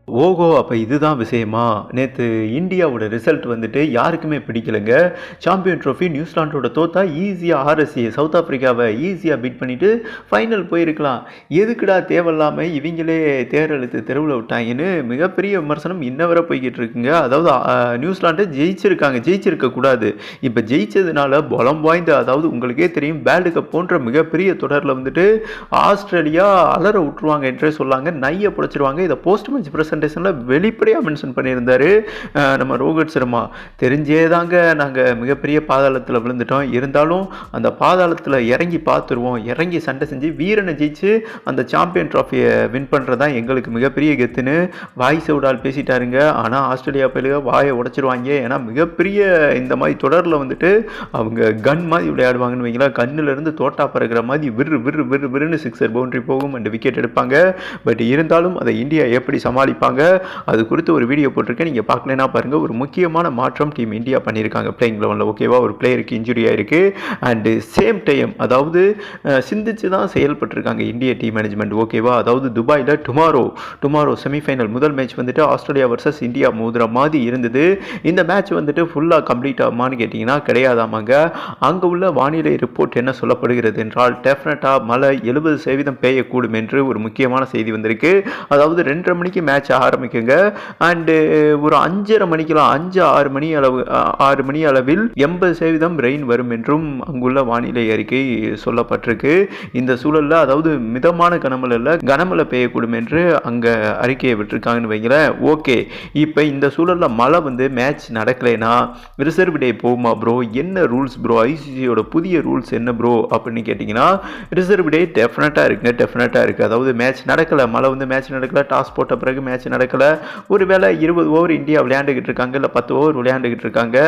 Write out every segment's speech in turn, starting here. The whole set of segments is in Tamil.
ஓஹோ! அப்ப இதுதான் விஷயமா? நேத்து இந்தியாவோட ரிசல்ட் வந்துட்டு யாருக்குமே பிடிக்கலங்க. சாம்பியன் ட்ரோஃபி நியூசிலாண்டோட தோத்தா ஈஸியா ஆர்எஸ்ஏ சவுத் ஆப்பிரிக்காவ ஈஸியா பீட் பண்ணிட்டு ஃபைனல் போயிருக்கலாம். எதுக்குடா தேவையில்லாம இவிங்களே தேர் இழுத்து தெருவுல விட்டாய்ங்கன்னு மிகப்பெரிய விமர்சனம் இன்ன வரை போய்க்கிட்டு இருக்குங்க. அதாவது நியூசிலாந்து ஜெயிச்சிருக்காங்க. ஜெயிச்சிருக்க கூடாது. இப்ப ஜெயிச்சதுனால பலம் வாய்ந்த அதாவது உங்களுக்கே தெரியும் வேர்ல்டு கப் போன்ற மிகப்பெரிய தொடர்ல வந்துட்டு ஆஸ்திரேலியா அலற விட்டுருவாங்க என்றே சொல்லாங்க. நைய புடைச்சிருவாங்க. இத போஸ்ட் மேட்ச் பிரசன்டேஷன்ல வெளிப்படையா மென்ஷன் பண்ணியிருந்தாரு நம்ம ரோஹித் சர்மா. தெரிஞ்சே தாங்க நாங்க மிகப்பெரிய பாதாளத்தில் விழுந்துட்டோம். இருந்தாலும் அந்த பாதாளத்தில் இறங்கி பார்த்துருவோம். இறங்கி சண்டை செஞ்சு வீரனை ஜெயிச்சு அந்த சாம்பியன் ட்ராஃபியை வின் பண்ணுறதா எங்களுக்கு மிகப்பெரிய கெத்துன்னு வாய் சவுடால் பேசிட்டாருங்க. ஆனால் ஆஸ்திரேலியா பயிலுக வாயை உடைச்சிருவாங்க. ஏன்னா மிகப்பெரிய இந்த மாதிரி தொடரில் வந்துட்டு அவங்க கன் மாதிரி விளையாடுவாங்கன்னு வைங்களா. கண்ணிலிருந்து தோட்டா பறக்கிற மாதிரி விறு விறு விறு விறுன்னு சிக்ஸர் பவுண்டரி போகும் அண்ட் விக்கெட் எடுப்பாங்க. பட் இருந்தாலும் அதை இந்தியா எப்படி சமாளிப்பாங்க அது குறித்து ஒரு வீடியோ போட்டிருக்கேன். நீங்கள் பார்க்கலனா பாருங்கள். ஒரு முக்கியமான மாற்றம் டீம் இந்தியா பண்ணியிருக்காங்க பிளேயிங் லெவலில். ஓகேவா, ஒரு பிளேயருக்கு இன்ஜுரி ஆயிருக்கு அண்டு சேம் டைம் அதாவது சிந்திச்சு தான் செயல்பட்டிருக்காங்க இந்திய டீம் மேனேஜ்மெண்ட். ஓகேவா, அதாவது துபாயில் டுமாரோ செமிஃபைனல் முதல் மேட்ச் வந்துட்டு ஆஸ்திரேலியா வர்சஸ் இந்தியா மோதுற மாதிரி இருந்தது. இந்த மேட்ச் வந்துட்டு ஃபுல்லாக கம்ப்ளீட் ஆகுமான்னு கேட்டிங்கன்னா கிடையாதாமாங்க. அங்கே உள்ள வானிலை ரிப்போர்ட் என்ன சொல்லப்படுகிறது என்றால் டெஃபினட்டாக மழை 70% பெய்யக்கூடும் என்று ஒரு முக்கியமான செய்தி வந்திருக்கு. அதாவது 2:30 மணிக்கு மேட்ச் ஆரம்பிக்குங்க அண்டு ஒரு 5:30 மணிக்கெல்லாம் 6 மணி அளவில் 80% ரெயின் வரும் என்றும் அங்குள்ள வானிலை அறிக்கை சொல்லப்பட்டிருக்கு. இந்த சூழலில் அதாவது மிதமான கனமழை பெய்யக்கூடும் என்று அங்கே அறிக்கையை விட்டுருக்காங்கன்னு வைங்களேன். ஓகே, இப்போ இந்த சூழலில் மழை வந்து மேட்ச் நடக்கலைன்னா ரிசர்வ் டே போகுமா ப்ரோ? என்ன ரூல்ஸ் ப்ரோ? ஐசிசியோட புதிய ரூல்ஸ் என்ன ப்ரோ அப்படின்னு கேட்டிங்கன்னா ரிசர்வ் டே டெஃபினட்டாக இருக்குது. அதாவது மேட்ச் நடக்கலை, மழை வந்து மேட்ச் நடக்கலை, டாஸ் போட்ட பிறகு மேட்ச் நடக்கலை, ஒருவேளை 20 ஓவர் இந்தியா விளையாண்டுக்கிட்டு இருக்காங்க, இல்லை 10 ஓவர் விளையாண்டுக்கிட்டு இருக்காங்க,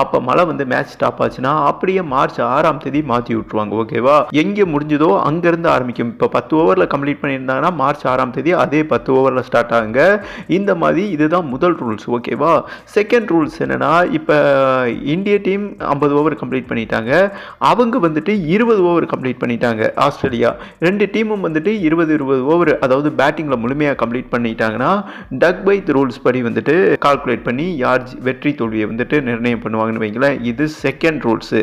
அப்போ மழை வந்து மேட்ச் ஸ்டாப் ஆச்சுன்னா அப்படியே மார்ச் 6ஆம் தேதி மாற்றி விட்டுருவாங்க. ஓகேவா, எங்கே முடிஞ்சதோ அங்கேருந்து ஆரம்பிக்கும். இப்போ 10 ஓவரில் கம்ப்ளீட் பண்ணியிருந்தாங்கன்னா மார்ச் 6ஆம் தேதி அதே 10 ஓவரில் ஸ்டார்ட் ஆகுங்க. இந்த மாதிரி இதுதான் முதல் ரூல்ஸ். ஓகேவா, செகண்ட் ரூல்ஸ் என்னன்னா, இப்போ இந்திய டீம் 50 ஓவர் கம்ப்ளீட் பண்ணிட்டாங்க, அவங்க வந்துட்டு 20 ஓவர் கம்ப்ளீட் பண்ணிட்டாங்க. ஆஸ்திரேலியா 2 டீமும் வந்துட்டு 20 ஓவர் அதாவது பேட்டிங்கில் முழுமையாக கம்ப்ளீட் பண்ணிட்டாங்கன்னா டக் பை ரூல்ஸ் படி வந்துட்டு கால்குலேட் பண்ணி யார் வெற்றி தோல்வியை வந்துட்டு நிர்ணயம் பண்ணுவாங்கன்னு வைங்களேன். இது செகண்ட் ரூல்ஸு.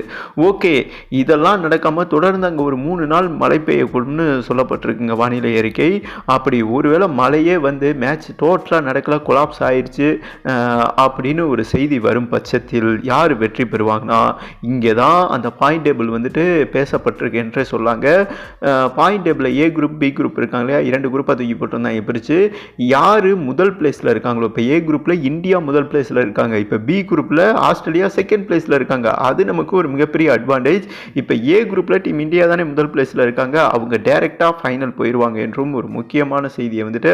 ஓகே, இதெல்லாம் நடக்காமல் தொடர்ந்து அங்கே ஒரு 3 நாள் மழை பெய்யக்கூடும்னு சொல்லப்பட்டிருக்குங்க வானிலை அறிக்கை. அப்படி ஒருவேளை மழையே வந்து மேட்ச் டோட்டலாக நடக்கல, கொலாப்ஸ் ஆயிடுச்சு அப்படின்னு ஒரு செய்தி வரும் பட்சத்தில் யார் வெற்றி பெறுவாங்கன்னா இங்கே தான் அந்த பாயிண்ட் டேபிள் வந்துட்டு பேசப்பட்டிருக்கு என்றே சொல்லாங்க. பாயிண்ட் டேபிளில் ஏ குரூப் பி குரூப் இருக்காங்க இல்லையா, 2 குரூப்பாக தூக்கி போட்டிருந்தாங்க பிரித்து. யார் முதல் பிளேஸில் இருக்காங்களோ, இப்போ ஏ குரூப்பில் இந்தியா முதல் பிளேஸில் இருக்காங்க, இப்போ பி குரூப்பில் ஆஸ்திரேலியா செகண்ட் பிளேஸில் இருக்காங்க. அது நமக்கு ஒரு மிகப்பெரிய அட்வான்டேஜ். இப்போ ஏ குரூப்பில் டீம் இந்தியா தானே முதல் பிளேஸில் இருக்காங்க, அவங்க டைரெக்டாக ஃபைனல் போயிடுவாங்க என்றும் ஒரு முக்கியமான செய்தியை வந்துட்டு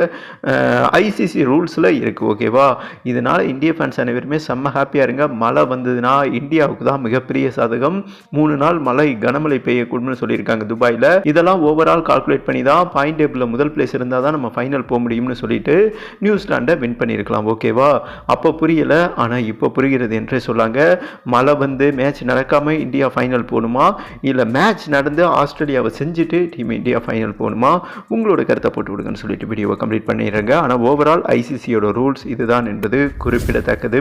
ஐசிசி ரூல்ஸில் இருக்குது. ஓகேவா, இதனால் இந்திய ஃபேன்ஸ் அனைவருமே செம்ம ஹாப்பியாக இருங்க. மழை வந்ததுன்னா இந்தியாவுக்கு தான் மிகப்பெரிய சாதகம். 3 நாள் கனமழை பெய்யக்கூடும்னு சொல்லியிருக்காங்க துபாயில். இதெல்லாம் ஓவரால் கால்குலேட் பண்ணி தான் பாயிண்ட் டேபிளில் முதல் பிளேஸ் இருந்தால் தான் நம்ம ஃபைனல் போக முடியும்னு சொல்லிட்டு நியூசிலாண்டை வின் பண்ணியிருக்கலாம். ஓகேவா, அப்போ புரியல, ஆனால் இப்போ புரிகிறது என்றே சொல்லாங்க. மழை வந்து மேட்ச் நடக்காமல் இந்தியா ஃபைனல் போகணுமா, இல்லை மேட்ச் நடந்து ஆஸ்திரேலியாவை செஞ்சுட்டு டீம் இந்தியா ஃபைனல் போகணுமா? உங்களோட கருத்தை போட்டு விடுங்கன்னு சொல்லிட்டு வீடியோவை கம்ப்ளீட் பண்ணிடுறேங்க. ஆனால் ஓவரால் ஐசிசியோட ரூல்ஸ் இதுதான் என்பது குறிப்பிடத்தக்கது.